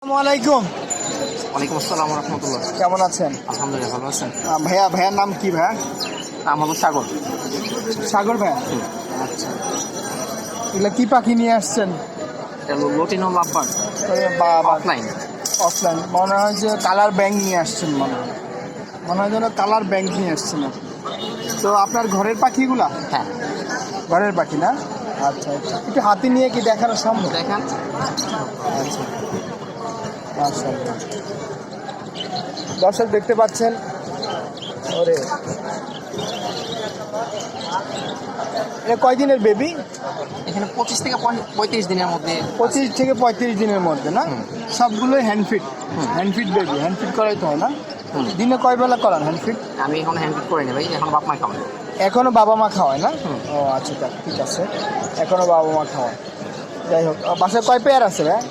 আসসালামু আলাইকুম। ওয়ালাইকুম আসসালাম রহমতুল্লাহ। কেমন আছেন? আলহামদুলিল্লাহ ভালো আছেন? ভাইয়ার নাম কি ভাইয়া? নাম হলো সাগর। সাগর ভাইয়া। আচ্ছা, এগুলা কি পাখি নিয়ে আসছেন? এটা হলো লটিনো লাভবার্ড অফলাইন। অফলাইন মনে হয় যে কালার ব্যাংক নিয়ে আসছেন, মনে হয় যেন কালার ব্যাংক নিয়ে আসছেন। তো আপনার ঘরের পাখিগুলা? হ্যাঁ, ঘরের পাখি না? আচ্ছা আচ্ছা, একটু হাতে নিয়ে কি দেখানো সম্ভব? দেখেন। আচ্ছা, মাশাআল্লাহ। দর্শক দেখতে পাচ্ছেন, ওরে এটা কয়দিনের বেবি? এখানে 25 থেকে 35 দিনের মধ্যে। 25 থেকে 35 দিনের মধ্যে না? সবগুলোই হ্যান্ডফিট। হ্যান্ডফিট বেবি, হ্যান্ডফিট করাই তো হয় না? দিনে কয় বেলা করান হ্যান্ডফিট? আমি এখন হ্যান্ডফিট করে নি ভাই, এখন বাপ মা খাওয়াই। এখনো বাবা মা খাওয়ায় না? ও আচ্ছা, ঠিক আছে, এখনো বাবা মা খাওয়ায়। যাই হোক, বাসায় কয় পেয়ার আছে ভাই?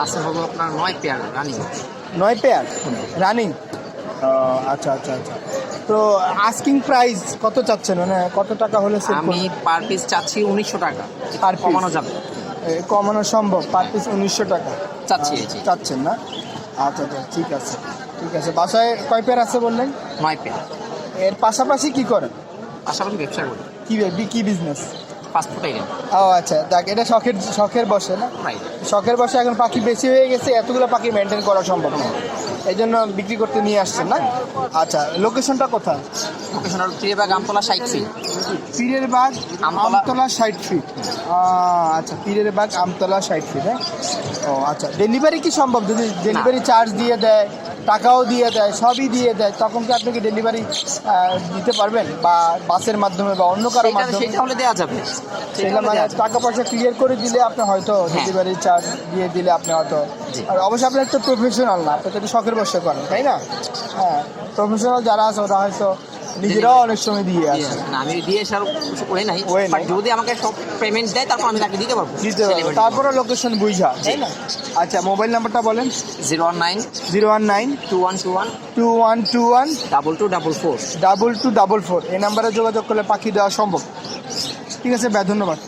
আছে হলো আপনার 9 পেয়ার রানিং। 9 pair running? আচ্ছা আচ্ছা আচ্ছা। তো আস্কিং প্রাইস কত চাচ্ছেন, মানে কত টাকা হলে সেল করবেন? আমি পার পিস চাচ্ছি 1900 টাকা। আর কমানো যাবে? কমানো সম্ভব? পার পিস 1900 টাকা চাচ্ছি। চাচ্ছেন না? আচ্ছা আচ্ছা, ঠিক আছে ঠিক আছে। বাসায় কয় পেয়ার আছে বললেন? 9 পেয়ার। এর পাশাপাশি কি করেন? পাশাপাশি ব্যবসা করি। কি বিজনেস? পাসপোর্ট আইডেন। ও আচ্ছা, দেখ, এটা শখের বসে না? রাইট। শখের বসে এখন পাখি বেশি হয়ে গেছে, এতগুলো পাখি মেনটেন করা সম্ভব না, এই জন্য বিক্রি করতে নিয়ে আসছেন না? আচ্ছা, লোকেশনটা কোথায়? লোকেশন হলো পীরেরবাগ আমতলা 60 ফিট। পীরেরবাগ আমতলা 60 ফিট। আচ্ছা, পীরেরবাগ আমতলা 60 ফিট। হ্যাঁ, ও আচ্ছা। ডেলিভারি কি সম্ভব? যদি ডেলিভারি চার্জ দিয়ে দেয়, টাকাও দিয়ে দেয়, সবই দিয়ে দেয়, তখন কি আপনি কি ডেলিভারি দিতে পারবেন? বা বাসের মাধ্যমে বা অন্য কারো মাধ্যমে? সেটা হলে দেওয়া যাবে। সেটা মানে টাকা পয়সা ক্লিয়ার করে দিলে আপনি হয়তো ডেলিভারি চার্জ দিয়ে দিলে আপনি হয়তো, আর অবশ্যই আপনি একটা প্রফেশনাল না, আপনি যদি শখের বসে করেন, তাই না? হ্যাঁ, প্রফেশনাল যারা আছে ওরা হয়তো নিজেরাও অনেক সময় দিয়ে আসে। আমি দিয়ে আসার কিছু করে নাই, যদি আমাকে সব পেমেন্ট দেয় তারপর আমি তাকে দিতে পারবো। তারপরে লোকেশন বুঝা, তাই না? আচ্ছা, মোবাইল নাম্বারটা বলেন। 019 2121 2121 2244 2244। এই নাম্বারে যোগাযোগ করলে পাখি দেওয়া সম্ভব। ঠিক আছে ভাই, ধন্যবাদ।